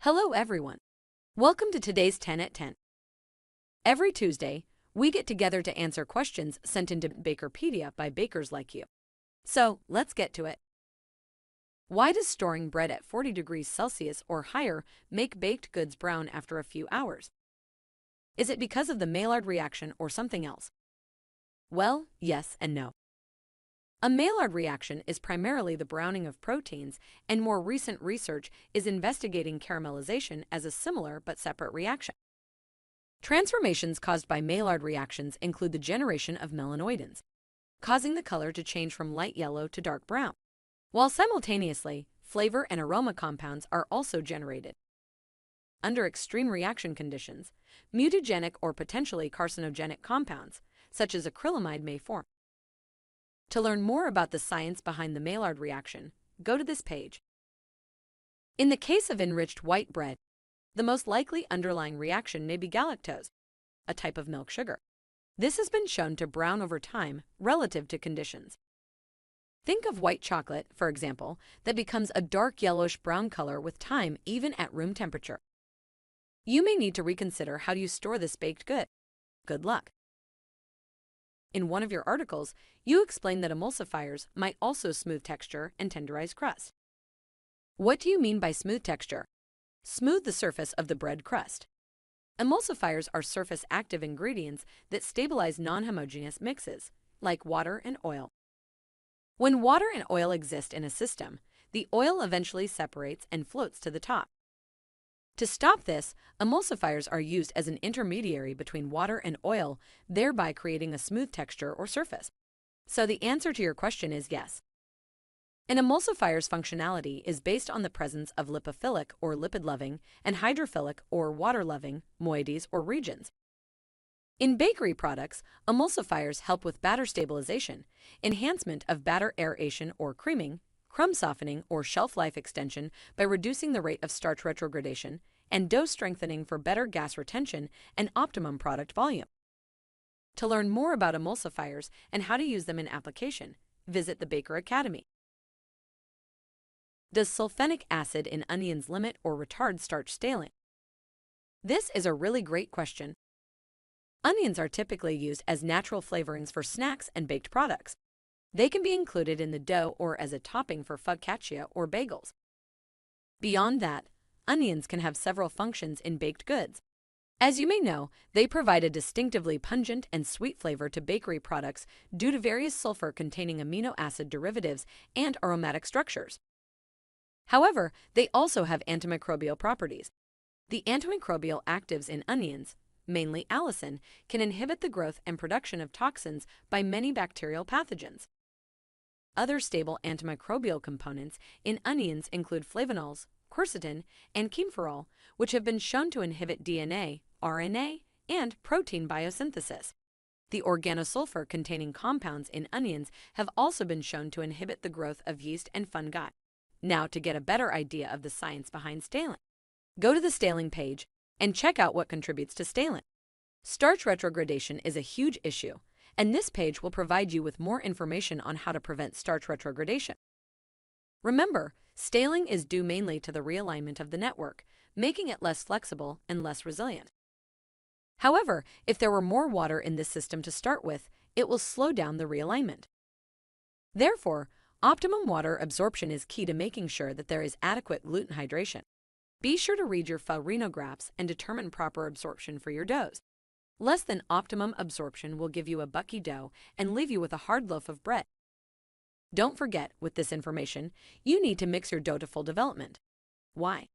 Hello everyone. Welcome to today's 10 at 10. Every Tuesday, we get together to answer questions sent into Bakerpedia by bakers like you. So, let's get to it. Why does storing bread at 40 degrees Celsius or higher make baked goods brown after a few hours? Is it because of the Maillard reaction or something else? Well, yes and no. A Maillard reaction is primarily the browning of proteins, and more recent research is investigating caramelization as a similar but separate reaction. Transformations caused by Maillard reactions include the generation of melanoidins, causing the color to change from light yellow to dark brown, while simultaneously, flavor and aroma compounds are also generated. Under extreme reaction conditions, mutagenic or potentially carcinogenic compounds, such as acrylamide, may form. To learn more about the science behind the Maillard reaction, go to this page. In the case of enriched white bread, the most likely underlying reaction may be galactose, a type of milk sugar. This has been shown to brown over time relative to conditions. Think of white chocolate, for example, that becomes a dark yellowish-brown color with time even at room temperature. You may need to reconsider how you store this baked good. Good luck! In one of your articles, you explain that emulsifiers might also smooth texture and tenderize crust. What do you mean by smooth texture? Smooth the surface of the bread crust. Emulsifiers are surface-active ingredients that stabilize non-homogeneous mixes, like water and oil. When water and oil exist in a system, the oil eventually separates and floats to the top. To stop this, emulsifiers are used as an intermediary between water and oil, thereby creating a smooth texture or surface. So the answer to your question is yes. An emulsifier's functionality is based on the presence of lipophilic or lipid-loving and hydrophilic or water-loving moieties or regions. In bakery products, emulsifiers help with batter stabilization, enhancement of batter aeration or creaming, crumb softening or shelf life extension by reducing the rate of starch retrogradation, and dough strengthening for better gas retention and optimum product volume. To learn more about emulsifiers and how to use them in application, visit the Baker Academy. Does sulfenic acid in onions limit or retard starch staling? This is a really great question. Onions are typically used as natural flavorings for snacks and baked products. They can be included in the dough or as a topping for focaccia or bagels. Beyond that, onions can have several functions in baked goods. As you may know, they provide a distinctively pungent and sweet flavor to bakery products due to various sulfur-containing amino acid derivatives and aromatic structures. However, they also have antimicrobial properties. The antimicrobial actives in onions, mainly allicin, can inhibit the growth and production of toxins by many bacterial pathogens. Other stable antimicrobial components in onions include flavonols, quercetin, and chemoferol, which have been shown to inhibit DNA, RNA, and protein biosynthesis. The organosulfur-containing compounds in onions have also been shown to inhibit the growth of yeast and fungi. Now, to get a better idea of the science behind staling, go to the staling page and check out what contributes to staling. Starch retrogradation is a huge issue, and this page will provide you with more information on how to prevent starch retrogradation. Remember, staling is due mainly to the realignment of the network, making it less flexible and less resilient. However, if there were more water in this system to start with, it will slow down the realignment. Therefore, optimum water absorption is key to making sure that there is adequate gluten hydration. Be sure to read your photographs and determine proper absorption for your doughs. Less than optimum absorption will give you a bucky dough and leave you with a hard loaf of bread. Don't forget, with this information, you need to mix your dough to full development. Why?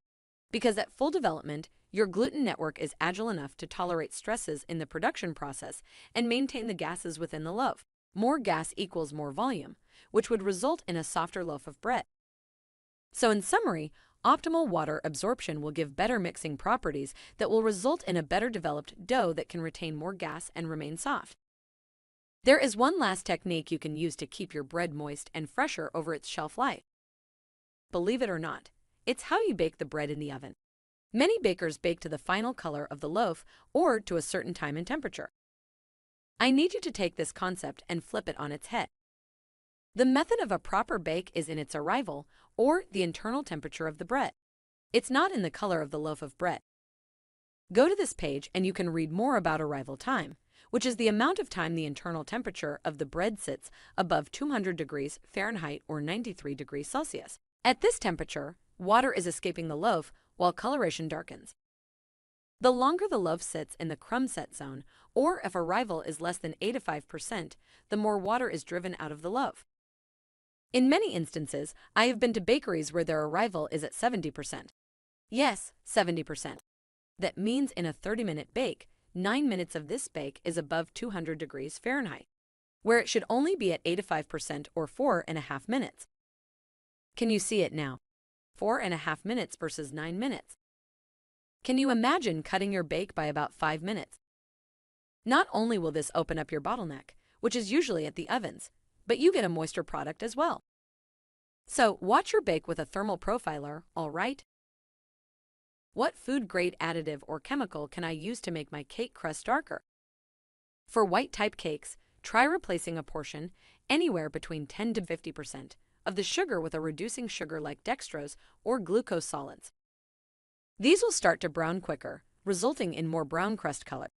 Because at full development, your gluten network is agile enough to tolerate stresses in the production process and maintain the gases within the loaf. More gas equals more volume, which would result in a softer loaf of bread. So in summary, optimal water absorption will give better mixing properties that will result in a better developed dough that can retain more gas and remain soft. There is one last technique you can use to keep your bread moist and fresher over its shelf life. Believe it or not, it's how you bake the bread in the oven. Many bakers bake to the final color of the loaf or to a certain time and temperature. I need you to take this concept and flip it on its head. The method of a proper bake is in its arrival or the internal temperature of the bread. It's not in the color of the loaf of bread. Go to this page and you can read more about arrival time, which is the amount of time the internal temperature of the bread sits above 200 degrees Fahrenheit or 93 degrees Celsius. At this temperature, water is escaping the loaf while coloration darkens. The longer the loaf sits in the crumb set zone, or if arrival is less than 85%, the more water is driven out of the loaf. In many instances, I have been to bakeries where their arrival is at 70%. Yes, 70%. That means in a 30-minute bake, 9 minutes of this bake is above 200 degrees Fahrenheit, where it should only be at 85% or 4.5 minutes. Can you see it now? 4.5 minutes versus 9 minutes. Can you imagine cutting your bake by about 5 minutes? Not only will this open up your bottleneck, which is usually at the ovens, but you get a moisture product as well. So watch your bake with a thermal profiler, all right? What food-grade additive or chemical can I use to make my cake crust darker? For white-type cakes, try replacing a portion, anywhere between 10 to 50%, of the sugar with a reducing sugar like dextrose or glucose solids. These will start to brown quicker, resulting in more brown crust color.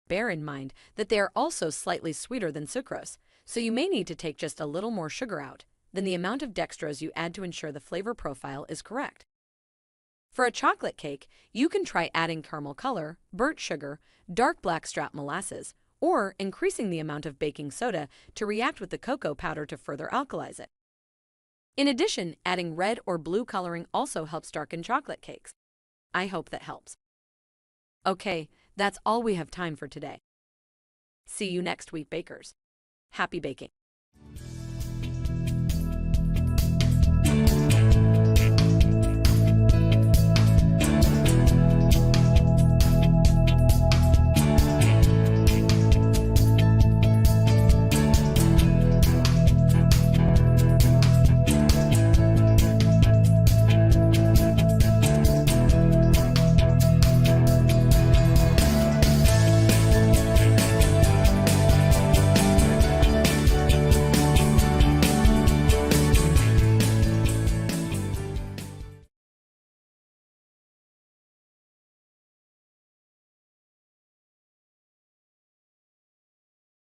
Bear in mind that they are also slightly sweeter than sucrose, so you may need to take just a little more sugar out than the amount of dextrose you add to ensure the flavor profile is correct. For a chocolate cake, you can try adding caramel color, burnt sugar, dark blackstrap molasses, or increasing the amount of baking soda to react with the cocoa powder to further alkalize it. In addition, adding red or blue coloring also helps darken chocolate cakes. I hope that helps. Okay, that's all we have time for today. See you next week, bakers. Happy baking!